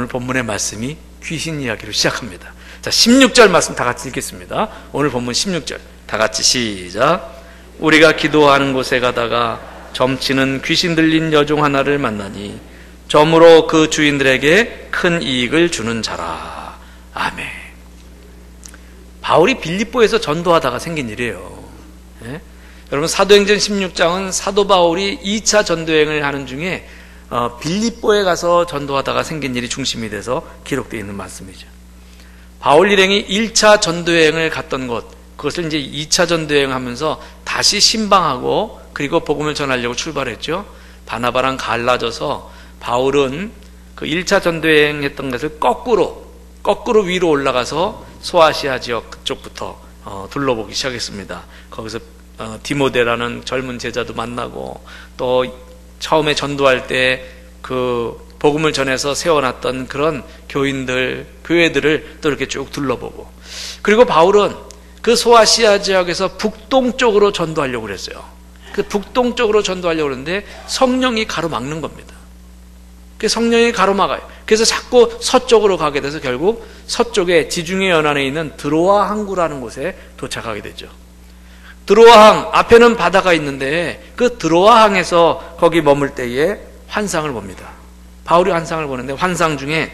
오늘 본문의 말씀이 귀신 이야기로 시작합니다. 자, 16절 말씀 다 같이 읽겠습니다. 오늘 본문 16절 다 같이 시작. 우리가 기도하는 곳에 가다가 점치는 귀신 들린 여종 하나를 만나니 점으로 그 주인들에게 큰 이익을 주는 자라. 아멘. 바울이 빌립보에서 전도하다가 생긴 일이에요. 예? 여러분, 사도행전 16장은 사도 바울이 2차 전도여행을 하는 중에 빌립보에 가서 전도하다가 생긴 일이 중심이 돼서 기록되어 있는 말씀이죠. 바울 일행이 1차 전도여행을 갔던 곳, 그것을 이제 2차 전도여행 하면서 다시 신방하고 그리고 복음을 전하려고 출발했죠. 바나바랑 갈라져서 바울은 그 1차 전도여행 했던 것을 거꾸로 위로 올라가서 소아시아 지역 그쪽부터 둘러보기 시작했습니다. 거기서 디모데라는 젊은 제자도 만나고, 또 처음에 전도할 때 그 복음을 전해서 세워놨던 그런 교회들을 또 이렇게 쭉 둘러보고, 그리고 바울은 그 소아시아 지역에서 북동쪽으로 전도하려고 그랬어요. 그 북동쪽으로 전도하려고 그랬는데 성령이 가로막는 겁니다. 그 성령이 가로막아요. 그래서 자꾸 서쪽으로 가게 돼서 결국 서쪽에 지중해 연안에 있는 드로아 항구라는 곳에 도착하게 되죠. 드로아 항 앞에는 바다가 있는데 그 드로아 항에서 거기 머물 때에 환상을 봅니다. 바울이 환상을 보는데 환상 중에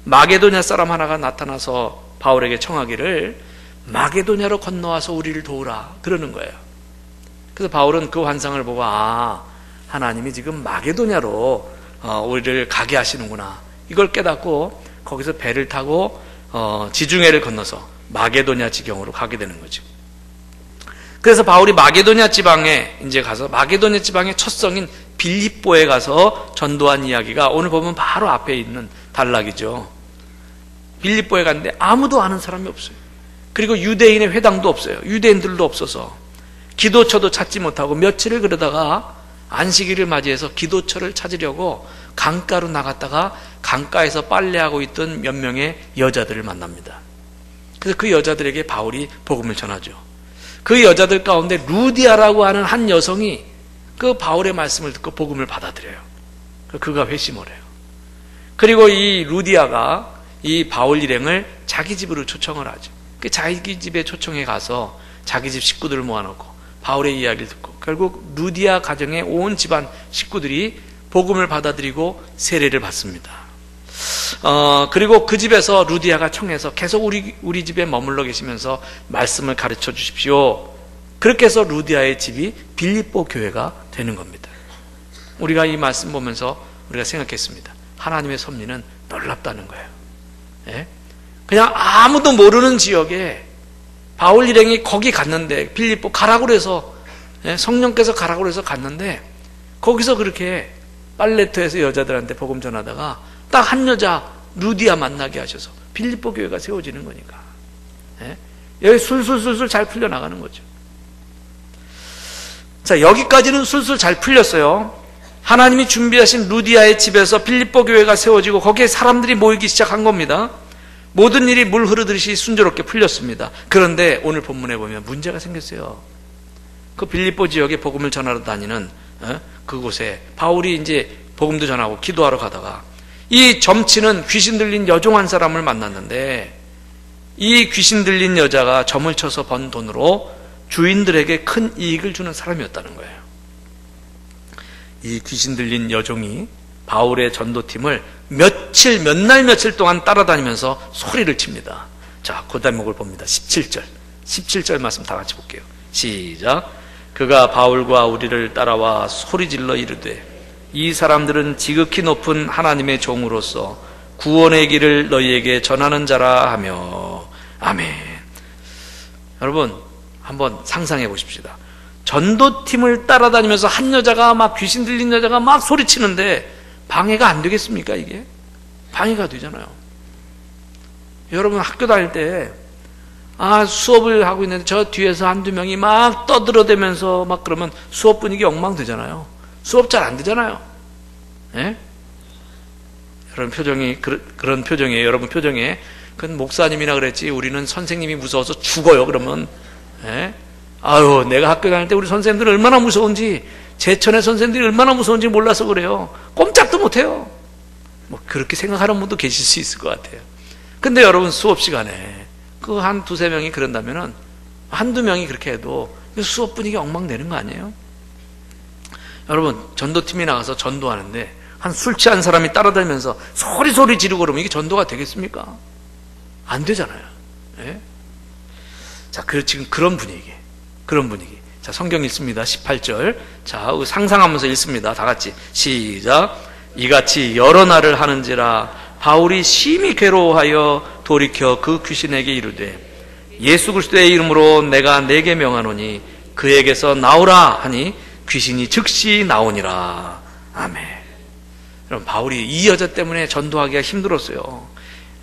마게도냐 사람 하나가 나타나서 바울에게 청하기를 마게도냐로 건너와서 우리를 도우라 그러는 거예요. 그래서 바울은 그 환상을 보고 하나님이 지금 마게도냐로 우리를 가게 하시는구나, 이걸 깨닫고 거기서 배를 타고 지중해를 건너서 마게도냐 지경으로 가게 되는 거죠. 그래서 바울이 마게도냐 지방에 이제 가서 마게도냐 지방의 첫 성인 빌립보에 가서 전도한 이야기가 오늘 보면 바로 앞에 있는 단락이죠. 빌립보에 갔는데 아무도 아는 사람이 없어요. 그리고 유대인의 회당도 없어요. 유대인들도 없어서 기도처도 찾지 못하고 며칠을 그러다가 안식일을 맞이해서 기도처를 찾으려고 강가로 나갔다가 강가에서 빨래하고 있던 몇 명의 여자들을 만납니다. 그래서 그 여자들에게 바울이 복음을 전하죠. 그 여자들 가운데 루디아라고 하는 한 여성이 그 바울의 말씀을 듣고 복음을 받아들여요. 그가 회심을 해요. 그리고 이 루디아가 이 바울 일행을 자기 집으로 초청을 하죠. 그 자기 집에 초청해 가서 자기 집 식구들을 모아놓고 바울의 이야기를 듣고 결국 루디아 가정의 온 집안 식구들이 복음을 받아들이고 세례를 받습니다. 그리고 그 집에서 루디아가 청해서 계속 우리 집에 머물러 계시면서 말씀을 가르쳐 주십시오. 그렇게 해서 루디아의 집이 빌립보 교회가 되는 겁니다. 우리가 이 말씀 보면서 우리가 생각했습니다. 하나님의 섭리는 놀랍다는 거예요. 예? 그냥 아무도 모르는 지역에 바울 일행이 거기 갔는데, 빌립보 가라고 그래서, 성령께서 가라고 그래서 갔는데 거기서 그렇게 빨래터에서 여자들한테 복음 전하다가 딱 한 여자 루디아 만나게 하셔서 빌립보 교회가 세워지는 거니까. 여기 술술술술 잘 풀려나가는 거죠. 자, 여기까지는 술술 잘 풀렸어요. 하나님이 준비하신 루디아의 집에서 빌립보 교회가 세워지고 거기에 사람들이 모이기 시작한 겁니다. 모든 일이 물 흐르듯이 순조롭게 풀렸습니다. 그런데 오늘 본문에 보면 문제가 생겼어요. 그 빌립보 지역에 복음을 전하러 다니는 그곳에 바울이 이제 복음도 전하고 기도하러 가다가 이 점치는 귀신 들린 여종 한 사람을 만났는데, 이 귀신 들린 여자가 점을 쳐서 번 돈으로 주인들에게 큰 이익을 주는 사람이었다는 거예요. 이 귀신 들린 여종이 바울의 전도팀을 몇 날 며칠 동안 따라다니면서 소리를 칩니다. 자, 그 대목을 봅니다. 17절 말씀 다 같이 볼게요. 시작. 그가 바울과 우리를 따라와 소리질러 이르되 이 사람들은 지극히 높은 하나님의 종으로서 구원의 길을 너희에게 전하는 자라 하며. 아멘. 여러분 한번 상상해 보십시다. 전도팀을 따라다니면서 한 여자가 막 귀신 들린 여자가 막 소리치는데 방해가 안 되겠습니까? 이게 방해가 되잖아요. 여러분 학교 다닐 때 수업을 하고 있는데 저 뒤에서 한두 명이 막 떠들어대면서 막 그러면 수업 분위기 엉망되잖아요. 수업 잘 안 되잖아요. 예? 여러분 표정이 그런 표정이에요. 여러분 표정에 그건 목사님이나 그랬지 우리는 선생님이 무서워서 죽어요. 그러면 예? 아유, 내가 학교 다닐 때 우리 선생님들 얼마나 무서운지, 제천의 선생님들이 얼마나 무서운지 몰라서 그래요. 꼼짝도 못해요. 뭐 그렇게 생각하는 분도 계실 수 있을 것 같아요. 근데 여러분 수업 시간에 그 한 두세 명이 그런다면은 한두 명이 그렇게 해도 수업 분위기 엉망되는 거 아니에요? 여러분 전도팀이 나가서 전도하는데 한 술 취한 사람이 따라다니면서 소리 지르고 그러면 이게 전도가 되겠습니까? 안 되잖아요. 예? 자, 지금 그런 분위기. 자, 성경 읽습니다. 18절. 자, 상상하면서 읽습니다. 다 같이. 시작. 이같이 여러 날을 하는지라 바울이 심히 괴로워하여 돌이켜 그 귀신에게 이르되 예수 그리스도의 이름으로 내가 네게 명하노니 그에게서 나오라 하니 귀신이 즉시 나오니라. 아멘. 여러분, 바울이 이 여자 때문에 전도하기가 힘들었어요.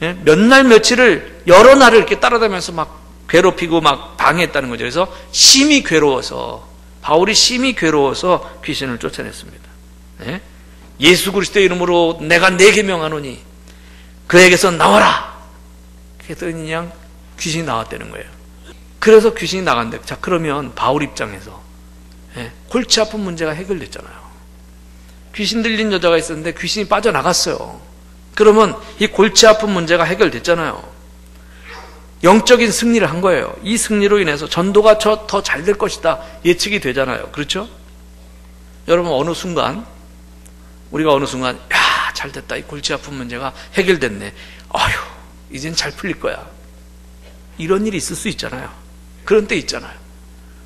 예? 몇 날 며칠을 여러 날을 이렇게 따라다니면서 막 괴롭히고 막 방해했다는 거죠. 그래서 바울이 심히 괴로워서 귀신을 쫓아냈습니다. 예? 예수 그리스도의 이름으로 내가 네게 명하노니 그에게서 나와라. 그랬더니 그냥 귀신이 나왔다는 거예요. 그래서 귀신이 나간대. 자, 그러면 바울 입장에서 골치 아픈 문제가 해결됐잖아요. 귀신 들린 여자가 있었는데 귀신이 빠져나갔어요. 그러면 이 골치 아픈 문제가 해결됐잖아요. 영적인 승리를 한 거예요. 이 승리로 인해서 전도가 더 잘 될 것이다 예측이 되잖아요. 그렇죠? 여러분 우리가 어느 순간 야, 잘 됐다. 이 골치 아픈 문제가 해결됐네. 아휴, 이젠 잘 풀릴 거야. 이런 일이 있을 수 있잖아요. 그런 때 있잖아요.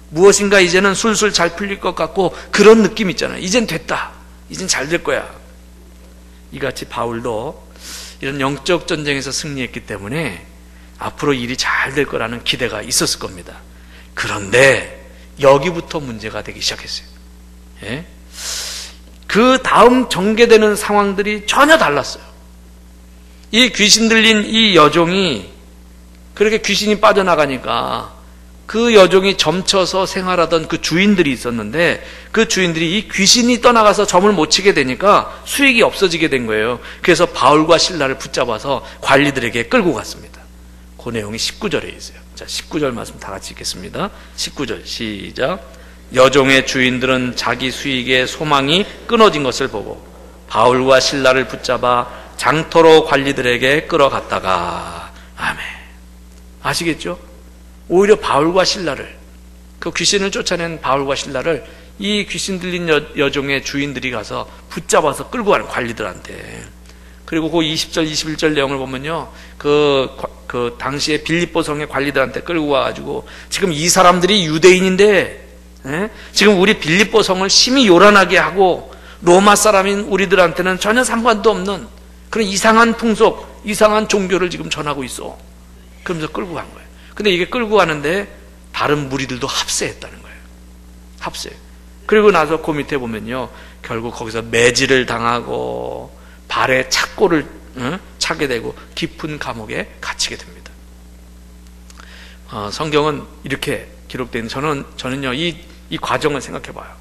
무엇인가 이제는 술술 잘 풀릴 것 같고 그런 느낌 있잖아요. 이젠 됐다. 이젠 잘 될 거야. 이같이 바울도 이런 영적 전쟁에서 승리했기 때문에 앞으로 일이 잘 될 거라는 기대가 있었을 겁니다. 그런데 여기부터 문제가 되기 시작했어요. 예? 그 다음 전개되는 상황들이 전혀 달랐어요. 이 귀신 들린 이 여종이 그렇게 귀신이 빠져나가니까 그 여종이 점쳐서 생활하던 그 주인들이 있었는데 그 주인들이 이 귀신이 떠나가서 점을 못 치게 되니까 수익이 없어지게 된 거예요. 그래서 바울과 실라를 붙잡아서 관리들에게 끌고 갔습니다. 그 내용이 19절에 있어요. 자, 19절 말씀 다 같이 읽겠습니다. 19절 시작. 여종의 주인들은 자기 수익의 소망이 끊어진 것을 보고 바울과 실라를 붙잡아 장터로 관리들에게 끌어갔다가 아멘. 아시겠죠? 오히려 바울과 실라를, 그 귀신을 쫓아낸 바울과 실라를 이 귀신 들린 여종의 주인들이 가서 붙잡아서 끌고 가는 관리들한테. 그리고 그 20절 21절 내용을 보면요, 그 당시에 빌립보 성의 관리들한테 끌고 와가지고 지금 이 사람들이 유대인인데 지금 우리 빌립보 성을 심히 요란하게 하고 로마 사람인 우리들한테는 전혀 상관도 없는 그런 이상한 풍속, 이상한 종교를 지금 전하고 있어. 그러면서 끌고 간 거예요. 근데 이게 끌고 가는데 다른 무리들도 합세했다는 거예요. 합세. 그리고 나서 그 밑에 보면요, 결국 거기서 매질을 당하고 발에 착고를 차게 되고 깊은 감옥에 갇히게 됩니다. 성경은 이렇게 기록되어 있는, 저는요 이 과정을 생각해 봐요.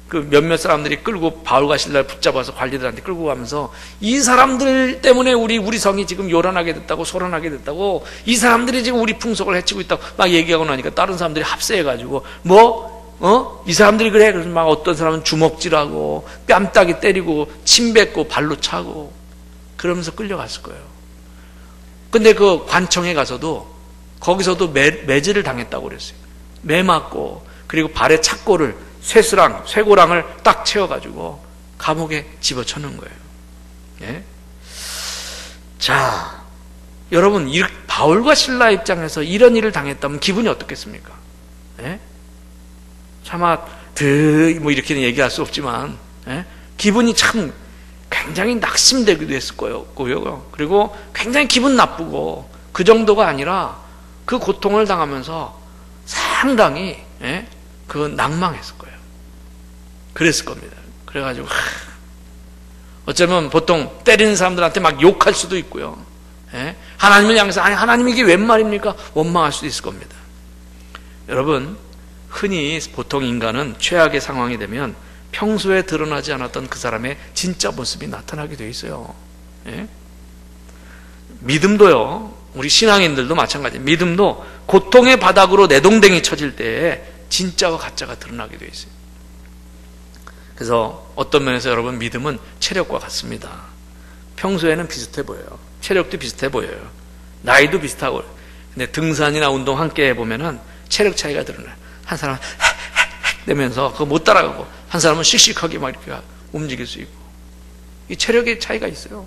그 몇몇 사람들이 끌고 바울과 실라를 붙잡아서 관리들한테 끌고 가면서 이 사람들 때문에 우리 성이 지금 요란하게 됐다고, 소란하게 됐다고, 이 사람들이 지금 우리 풍속을 해치고 있다고 막 얘기하고 나니까 다른 사람들이 합세해가지고 이 사람들이 그래. 그래서 막 어떤 사람은 주먹질하고 뺨따기 때리고 침 뱉고 발로 차고 그러면서 끌려갔을 거예요. 근데 그 관청에 가서도 거기서도 매질을 당했다고 그랬어요. 매 맞고, 그리고 발에 착고를 쇠고랑을 딱 채워가지고 감옥에 집어쳐놓은 거예요. 예? 자, 여러분, 바울과 실라 입장에서 이런 일을 당했다면 기분이 어떻겠습니까? 예? 차마 뭐 이렇게는 얘기할 수 없지만 기분이 참 굉장히 낙심되기도 했을 거고요. 그리고 굉장히 기분 나쁘고, 그 정도가 아니라 그 고통을 당하면서 상당히 그 낭망했을 거예요. 그랬을 겁니다. 그래가지고 어쩌면 보통 때리는 사람들한테 막 욕할 수도 있고요. 하나님을 향해서 아니 하나님 이게 웬 말입니까? 원망할 수도 있을 겁니다. 여러분, 흔히 보통 인간은 최악의 상황이 되면 평소에 드러나지 않았던 그 사람의 진짜 모습이 나타나게 돼 있어요. 믿음도요, 우리 신앙인들도 마찬가지. 믿음도 고통의 바닥으로 내동댕이 쳐질 때에 진짜와 가짜가 드러나게 돼 있어요. 그래서 어떤 면에서 여러분, 믿음은 체력과 같습니다. 평소에는 비슷해 보여요. 체력도 비슷해 보여요. 나이도 비슷하고. 근데 등산이나 운동 함께 해보면은 체력 차이가 드러나요. 한 사람은 내면서 그거 못 따라가고, 한 사람은 씩씩하게 막 이렇게 움직일 수 있고. 이 체력의 차이가 있어요.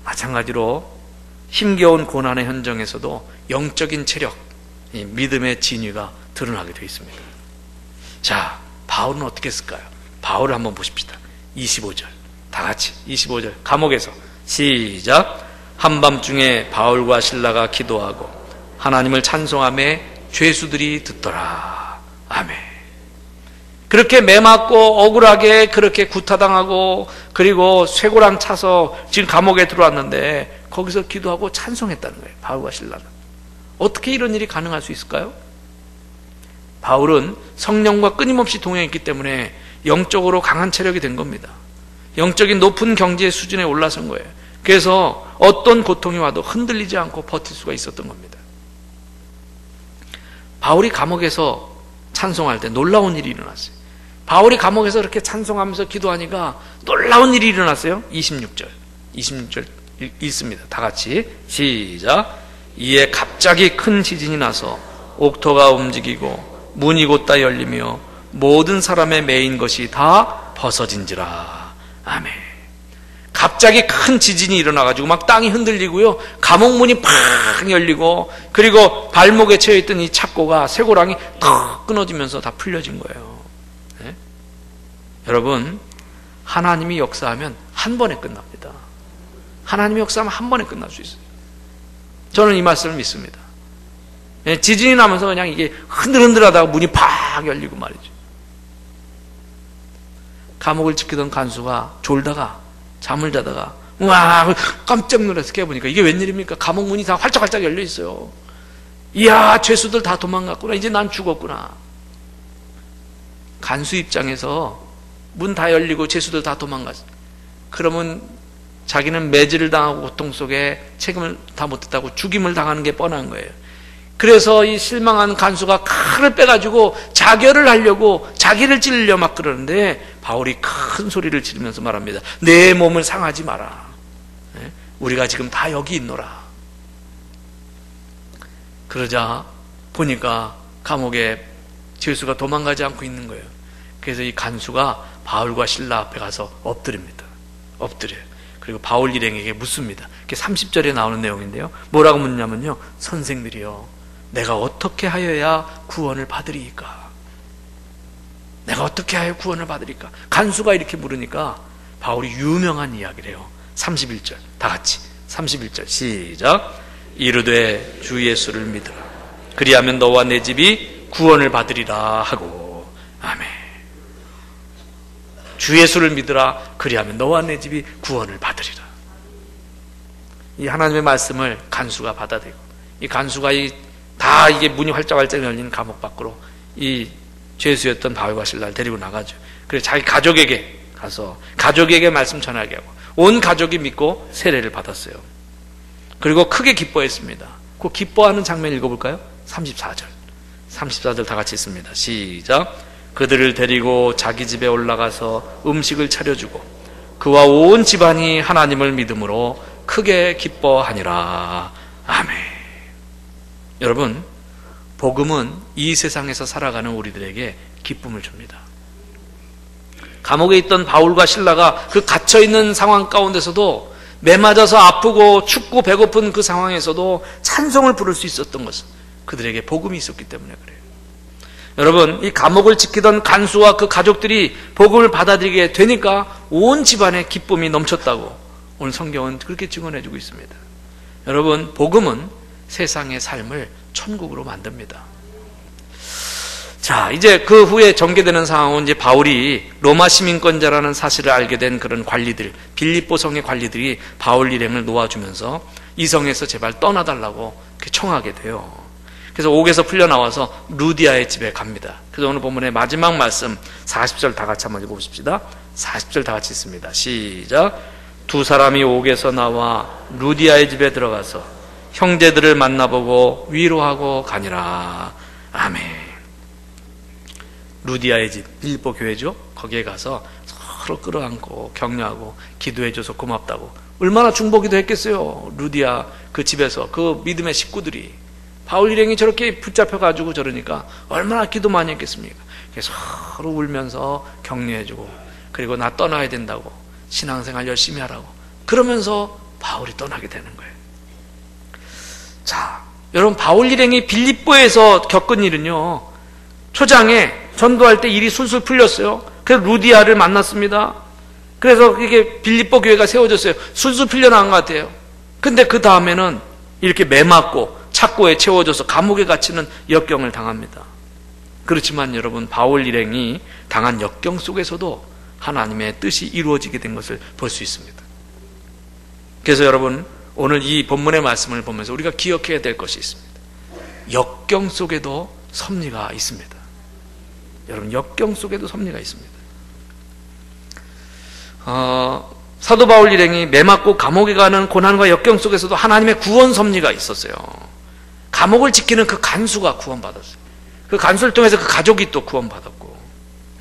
마찬가지로 힘겨운 고난의 현장에서도 영적인 체력, 이 믿음의 진위가 드러나게 되어 있습니다. 자, 바울은 어떻게 했을까요? 바울을 한번 보십시다. 25절 다 같이 25절 감옥에서 시작. 한밤중에 바울과 실라가 기도하고 하나님을 찬송하며 죄수들이 듣더라. 아멘. 그렇게 매맞고 억울하게 그렇게 구타당하고 그리고 쇠고랑 차서 지금 감옥에 들어왔는데 거기서 기도하고 찬송했다는 거예요. 바울과 실라는. 어떻게 이런 일이 가능할 수 있을까요? 바울은 성령과 끊임없이 동행했기 때문에 영적으로 강한 체력이 된 겁니다. 영적인 높은 경지의 수준에 올라선 거예요. 그래서 어떤 고통이 와도 흔들리지 않고 버틸 수가 있었던 겁니다. 바울이 감옥에서 찬송할 때 놀라운 일이 일어났어요. 바울이 감옥에서 이렇게 찬송하면서 기도하니까 놀라운 일이 일어났어요. 26절 읽습니다. 다 같이 시작. 이에 갑자기 큰 지진이 나서 옥토가 움직이고 문이 곧다 열리며 모든 사람의 매인 것이 다 벗어진지라. 아멘. 갑자기 큰 지진이 일어나가지고 막 땅이 흔들리고요, 감옥 문이 팍 열리고, 그리고 발목에 채여있던 이 착고가 쇠고랑이 턱 끊어지면서 다 풀려진 거예요. 네? 여러분, 하나님이 역사하면 한 번에 끝납니다. 하나님이 역사하면 한 번에 끝날 수 있어요. 저는 이 말씀을 믿습니다. 네? 지진이 나면서 그냥 이게 흔들흔들하다가 문이 팍 열리고 말이죠. 감옥을 지키던 간수가 졸다가 잠을 자다가 와 깜짝 놀라서 깨보니까 이게 웬일입니까? 감옥 문이 다 활짝활짝 열려 있어요. 이야, 죄수들 다 도망갔구나. 이제 난 죽었구나. 간수 입장에서 문 다 열리고 죄수들 다 도망갔어. 그러면 자기는 매질을 당하고 고통 속에 책임을 다 못했다고 죽임을 당하는 게 뻔한 거예요. 그래서 이 실망한 간수가 칼을 빼가지고 자결을 하려고 자기를 찌르려 막 그러는데 바울이 큰 소리를 지르면서 말합니다. 내 몸을 상하지 마라. 우리가 지금 다 여기 있노라. 그러자 보니까 감옥에 죄수가 도망가지 않고 있는 거예요. 그래서 이 간수가 바울과 실라 앞에 가서 엎드립니다. 엎드려요. 그리고 바울 일행에게 묻습니다. 그게 30절에 나오는 내용인데요. 뭐라고 묻냐면요. 선생들이요, 내가 어떻게 하여야 구원을 받으리이까? 내가 어떻게 하여 구원을 받으리까? 간수가 이렇게 물으니까 바울이 유명한 이야기를 해요. 31절 다 같이 31절 시작. 이르되 주 예수를 믿으라. 그리하면 너와 내 집이 구원을 받으리라 하고. 아멘. 주 예수를 믿으라. 그리하면 너와 내 집이 구원을 받으리라. 이 하나님의 말씀을 간수가 받아들이고, 이 간수가 다 이게 문이 활짝활짝 열리는 감옥 밖으로 이 죄수였던 바울과 실라를 데리고 나가죠. 그래서 자기 가족에게 가서 가족에게 말씀 전하게 하고 온 가족이 믿고 세례를 받았어요. 그리고 크게 기뻐했습니다. 그 기뻐하는 장면 읽어볼까요? 34절 다 같이 읽습니다. 시작. 그들을 데리고 자기 집에 올라가서 음식을 차려주고 그와 온 집안이 하나님을 믿음으로 크게 기뻐하니라. 아멘. 여러분, 복음은 이 세상에서 살아가는 우리들에게 기쁨을 줍니다. 감옥에 있던 바울과 실라가 그 갇혀있는 상황 가운데서도 매맞아서 아프고 춥고 배고픈 그 상황에서도 찬송을 부를 수 있었던 것은 그들에게 복음이 있었기 때문에 그래요. 여러분, 이 감옥을 지키던 간수와 그 가족들이 복음을 받아들이게 되니까 온 집안에 기쁨이 넘쳤다고 오늘 성경은 그렇게 증언해주고 있습니다. 여러분, 복음은 세상의 삶을 천국으로 만듭니다. 자, 이제 그 후에 전개되는 상황은 이제 바울이 로마 시민권자라는 사실을 알게 된 그런 관리들, 빌립보 성의 관리들이 바울 일행을 놓아주면서 이 성에서 제발 떠나달라고 청하게 돼요. 그래서 옥에서 풀려나와서 루디아의 집에 갑니다. 그래서 오늘 본문의 마지막 말씀 40절 다 같이 한번 읽어보십시다. 40절 다 같이 읽습니다. 시작. 두 사람이 옥에서 나와 루디아의 집에 들어가서 형제들을 만나보고 위로하고 가니라. 아멘. 루디아의 집, 빌립보 교회죠. 거기에 가서 서로 끌어안고 격려하고 기도해줘서 고맙다고 얼마나 중보기도 했겠어요. 루디아 그 집에서 그 믿음의 식구들이 바울 일행이 저렇게 붙잡혀가지고 저러니까 얼마나 기도 많이 했겠습니까? 서로 울면서 격려해주고 그리고 나 떠나야 된다고 신앙생활 열심히 하라고 그러면서 바울이 떠나게 되는 거예요. 자, 여러분 바울 일행이 빌립보에서 겪은 일은요, 초장에 전도할 때 일이 술술 풀렸어요. 그래서 루디아를 만났습니다. 그래서 이게 빌립보 교회가 세워졌어요. 술술 풀려나간 것 같아요. 근데 그 다음에는 이렇게 매맞고 착고에 채워져서 감옥에 갇히는 역경을 당합니다. 그렇지만 여러분 바울 일행이 당한 역경 속에서도 하나님의 뜻이 이루어지게 된 것을 볼 수 있습니다. 그래서 여러분 오늘 이 본문의 말씀을 보면서 우리가 기억해야 될 것이 있습니다. 역경 속에도 섭리가 있습니다. 여러분 역경 속에도 섭리가 있습니다. 사도 바울 일행이 매맞고 감옥에 가는 고난과 역경 속에서도 하나님의 구원 섭리가 있었어요. 감옥을 지키는 그 간수가 구원받았어요. 그 간수를 통해서 그 가족이 또 구원받았고,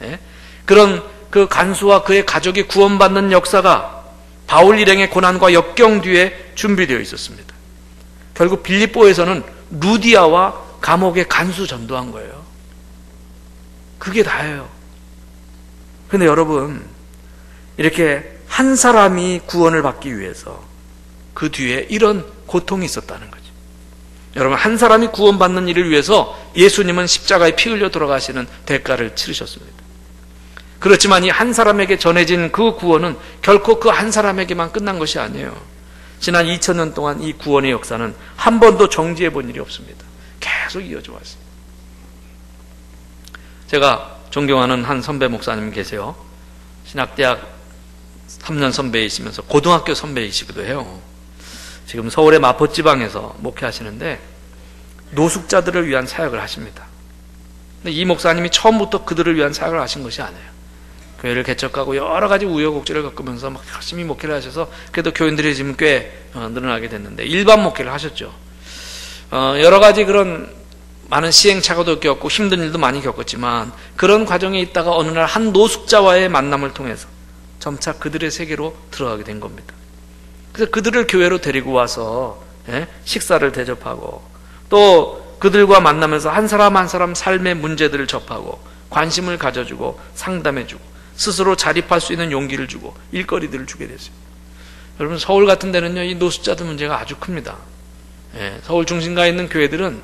예? 그런 그 간수와 그의 가족이 구원받는 역사가 바울 일행의 고난과 역경 뒤에 준비되어 있었습니다. 결국 빌립보에서는 루디아와 감옥의 간수 전도한 거예요. 그게 다예요. 근데 여러분 이렇게 한 사람이 구원을 받기 위해서 그 뒤에 이런 고통이 있었다는 거죠. 여러분 한 사람이 구원받는 일을 위해서 예수님은 십자가에 피 흘려 돌아가시는 대가를 치르셨습니다. 그렇지만 이 한 사람에게 전해진 그 구원은 결코 그 한 사람에게만 끝난 것이 아니에요. 지난 2000년 동안 이 구원의 역사는 한 번도 정지해 본 일이 없습니다. 계속 이어져 왔어요. 제가 존경하는 한 선배 목사님 계세요. 신학대학 3년 선배이시면서 고등학교 선배이시기도 해요. 지금 서울의 마포지방에서 목회하시는데 노숙자들을 위한 사역을 하십니다. 근데 이 목사님이 처음부터 그들을 위한 사역을 하신 것이 아니에요. 교회를 개척하고 여러 가지 우여곡절을 겪으면서 막 열심히 목회를 하셔서 그래도 교인들이 지금 꽤 늘어나게 됐는데 일반 목회를 하셨죠. 여러 가지 그런 많은 시행착오도 겪고 힘든 일도 많이 겪었지만 그런 과정에 있다가 어느 날 한 노숙자와의 만남을 통해서 점차 그들의 세계로 들어가게 된 겁니다. 그래서 그들을 교회로 데리고 와서 식사를 대접하고 또 그들과 만나면서 한 사람 한 사람 삶의 문제들을 접하고 관심을 가져주고 상담해주고 스스로 자립할 수 있는 용기를 주고 일거리들을 주게 됐어요. 여러분 서울 같은 데는요 이 노숙자들 문제가 아주 큽니다. 서울 중심가에 있는 교회들은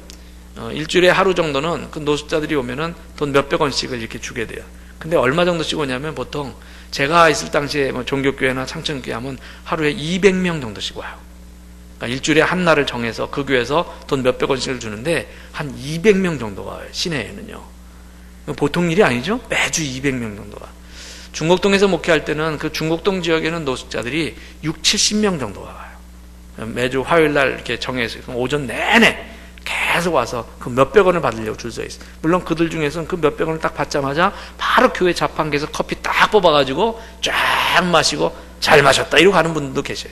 일주일에 하루 정도는 그 노숙자들이 오면은 돈 몇백 원씩을 이렇게 주게 돼요. 근데 얼마 정도씩 오냐면 보통 제가 있을 당시에 뭐 종교교회나 창천교회 하면 하루에 200명 정도씩 와요. 그러니까 일주일에 한 날을 정해서 그 교회에서 돈 몇백 원씩을 주는데 한 200명 정도가 와요. 시내에는요. 보통 일이 아니죠? 매주 200명 정도가. 중곡동에서 목회할 때는 그 중곡동 지역에는 노숙자들이 6, 70명 정도가 와요. 매주 화요일 날 이렇게 정해서 오전 내내 계속 와서 그 몇백 원을 받으려고 줄 서 있어요. 물론 그들 중에서는 그 몇백 원을 딱 받자마자 바로 교회 자판기에서 커피 딱 뽑아가지고 쫙 마시고 잘 마셨다 이러고 가는 분들도 계셔요.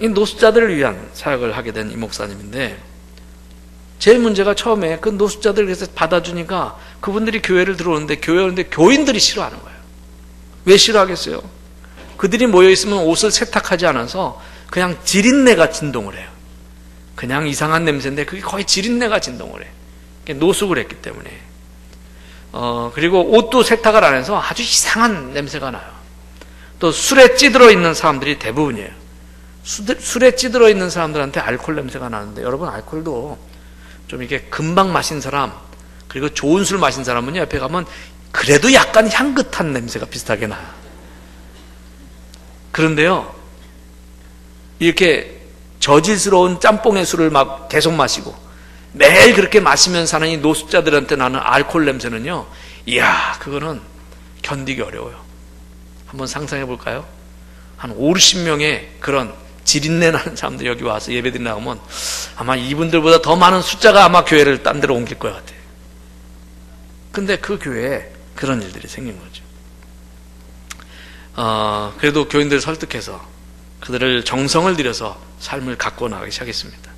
이 노숙자들을 위한 사역을 하게 된 이 목사님인데 제일 문제가 처음에 그 노숙자들을 그래서 받아주니까 그분들이 교회를 들어오는데 교회 오는데 교인들이 싫어하는 거예요. 왜 싫어하겠어요? 그들이 모여있으면 옷을 세탁하지 않아서 그냥 지린내가 진동을 해요. 그냥 이상한 냄새인데 그게 거의 지린내가 진동을 해요. 노숙을 했기 때문에. 그리고 옷도 세탁을 안 해서 아주 이상한 냄새가 나요. 또 술에 찌들어 있는 사람들이 대부분이에요. 술에 찌들어 있는 사람들한테 알코올 냄새가 나는데 여러분 알코올도 좀 이렇게 금방 마신 사람 그리고 좋은 술 마신 사람은요 옆에 가면 그래도 약간 향긋한 냄새가 비슷하게 나요. 그런데요 이렇게 저질스러운 짬뽕의 술을 막 계속 마시고 매일 그렇게 마시면서 사는 이 노숙자들한테 나는 알코올 냄새는요 이야 그거는 견디기 어려워요. 한번 상상해 볼까요? 한 5, 60명의 그런 지린내 나는 사람들이 여기 와서 예배드리 나오면 아마 이분들보다 더 많은 숫자가 아마 교회를 딴 데로 옮길 것 같아요. 근데 그 교회에 그런 일들이 생긴 거죠. 그래도 교인들을 설득해서 그들을 정성을 들여서 삶을 가꾸어 나가기 시작했습니다.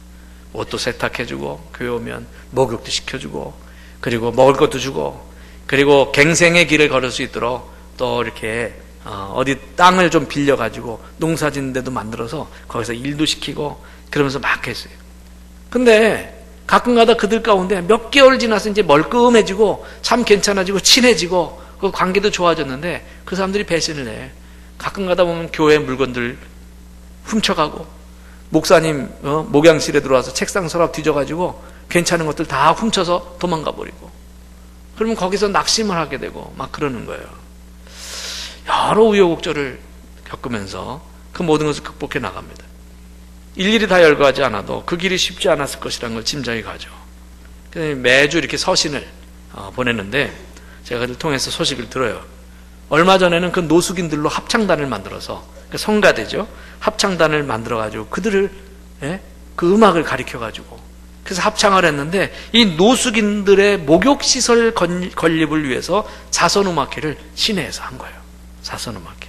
옷도 세탁해주고 교회 오면 목욕도 시켜주고 그리고 먹을 것도 주고 그리고 갱생의 길을 걸을 수 있도록 또 이렇게 어디 땅을 좀 빌려가지고 농사 짓는 데도 만들어서 거기서 일도 시키고 그러면서 막 했어요. 근데 가끔가다 그들 가운데 몇 개월 지나서 이제 멀끔해지고 참 괜찮아지고 친해지고 그 관계도 좋아졌는데 그 사람들이 배신을 해. 가끔가다 보면 교회 물건들 훔쳐가고 목사님 목양실에 들어와서 책상 서랍 뒤져가지고 괜찮은 것들 다 훔쳐서 도망가 버리고 그러면 거기서 낙심을 하게 되고 막 그러는 거예요. 여러 우여곡절을 겪으면서 그 모든 것을 극복해 나갑니다. 일일이 다 열거하지 않아도 그 길이 쉽지 않았을 것이라는 걸 짐작이 가죠. 매주 이렇게 서신을 보냈는데 제가 그를 통해서 소식을 들어요. 얼마 전에는 그 노숙인들로 합창단을 만들어서 성가대죠. 합창단을 만들어가지고 그들을 그 음악을 가르쳐가지고 그래서 합창을 했는데 이 노숙인들의 목욕시설 건립을 위해서 자선음악회를 시내에서 한 거예요. 자선음악회.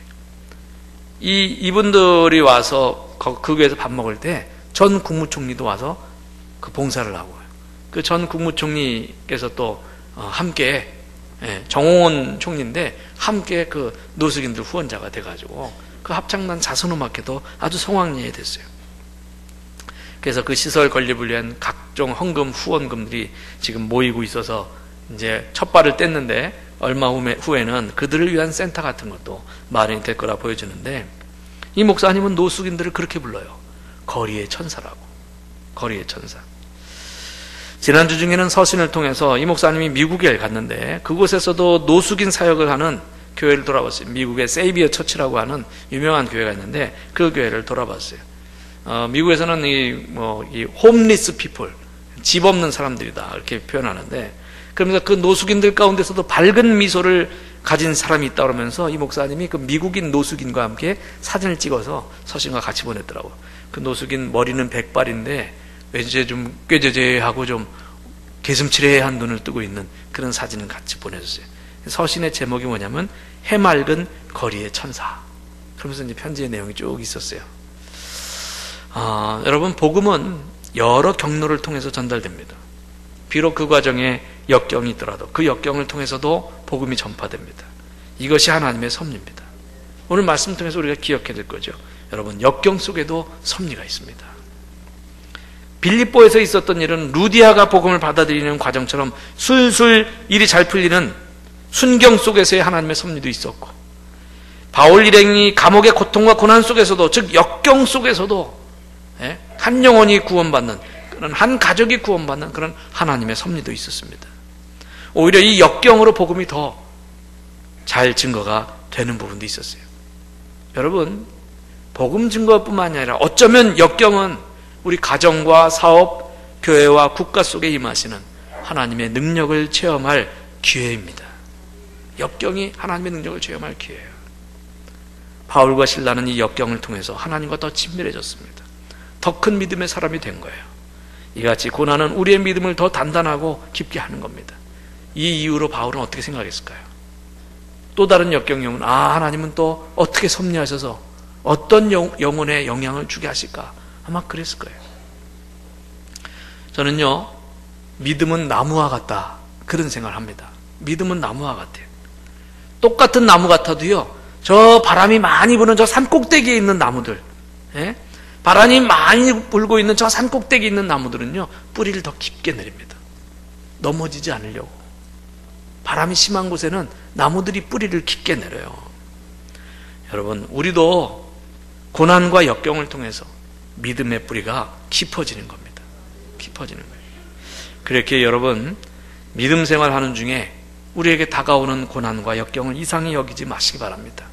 이분들이 와서 그 교회에서 밥 먹을 때 전 국무총리도 와서 그 봉사를 하고요. 그 전 국무총리께서 또 함께 정홍원 총리인데 함께 그 노숙인들 후원자가 돼가지고 그 합창단 자선음악회도 아주 성황리에 됐어요. 그래서 그 시설 건립을 위한 각종 헌금 후원금들이 지금 모이고 있어서 이제 첫 발을 뗐는데 얼마 후에는 그들을 위한 센터 같은 것도 마련이 될 거라 보여주는데 이 목사님은 노숙인들을 그렇게 불러요. 거리의 천사라고. 거리의 천사. 지난주 중에는 서신을 통해서 이 목사님이 미국에 갔는데 그곳에서도 노숙인 사역을 하는 교회를 돌아봤어요. 미국의 세이비어 처치라고 하는 유명한 교회가 있는데 그 교회를 돌아봤어요. 미국에서는 이 홈리스 피플, 집 없는 사람들이다 이렇게 표현하는데 그러면서 그 노숙인들 가운데서도 밝은 미소를 가진 사람이 있다 그러면서 이 목사님이 그 미국인 노숙인과 함께 사진을 찍어서 서신과 같이 보냈더라고요. 그 노숙인 머리는 백발인데 왠지 좀 꾀죄죄하고 좀 개슴츠레한 눈을 뜨고 있는 그런 사진을 같이 보내줬어요. 서신의 제목이 뭐냐면 해맑은 거리의 천사. 그러면서 이제 편지의 내용이 쭉 있었어요. 여러분 복음은 여러 경로를 통해서 전달됩니다. 비록 그 과정에 역경이 있더라도 그 역경을 통해서도 복음이 전파됩니다. 이것이 하나님의 섭리입니다. 오늘 말씀 통해서 우리가 기억해야 될 거죠. 여러분 역경 속에도 섭리가 있습니다. 빌립보에서 있었던 일은 루디아가 복음을 받아들이는 과정처럼 술술 일이 잘 풀리는 순경 속에서의 하나님의 섭리도 있었고 바울 일행이 감옥의 고통과 고난 속에서도 즉 역경 속에서도 한 영혼이 구원받는 그런 한 가족이 구원받는 그런 하나님의 섭리도 있었습니다. 오히려 이 역경으로 복음이 더 잘 증거가 되는 부분도 있었어요. 여러분 복음 증거뿐만이 아니라 어쩌면 역경은 우리 가정과 사업, 교회와 국가 속에 임하시는 하나님의 능력을 체험할 기회입니다. 역경이 하나님의 능력을 체험할 기회예요. 바울과 실라는 이 역경을 통해서 하나님과 더 친밀해졌습니다. 더 큰 믿음의 사람이 된 거예요. 이같이 고난은 우리의 믿음을 더 단단하고 깊게 하는 겁니다. 이 이유로 바울은 어떻게 생각했을까요? 또 다른 역경용은 하나님은 또 어떻게 섭리하셔서 어떤 영혼에 영향을 주게 하실까? 아마 그랬을 거예요. 저는요 믿음은 나무와 같다 그런 생각을 합니다. 믿음은 나무와 같아요. 똑같은 나무 같아도요 저 바람이 많이 부는 저 산꼭대기에 있는 나무들 바람이 많이 불고 있는 저 산꼭대기에 있는 나무들은요 뿌리를 더 깊게 내립니다. 넘어지지 않으려고. 바람이 심한 곳에는 나무들이 뿌리를 깊게 내려요. 여러분 우리도 고난과 역경을 통해서 믿음의 뿌리가 깊어지는 겁니다. 깊어지는 거예요. 그렇게 여러분 믿음 생활하는 중에 우리에게 다가오는 고난과 역경을 이상히 여기지 마시기 바랍니다.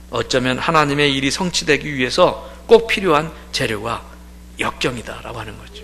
어쩌면 하나님의 일이 성취되기 위해서 꼭 필요한 재료가 역경이다라고 하는 거죠.